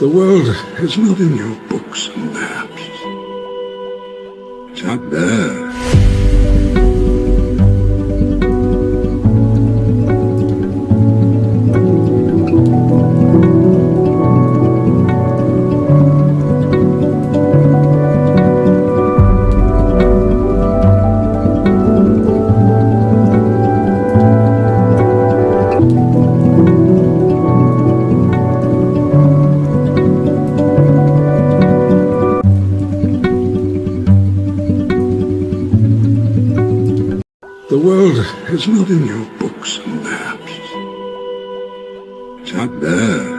The world is not in your books and maps. It's out there. The world is not in your books and maps. It's out there.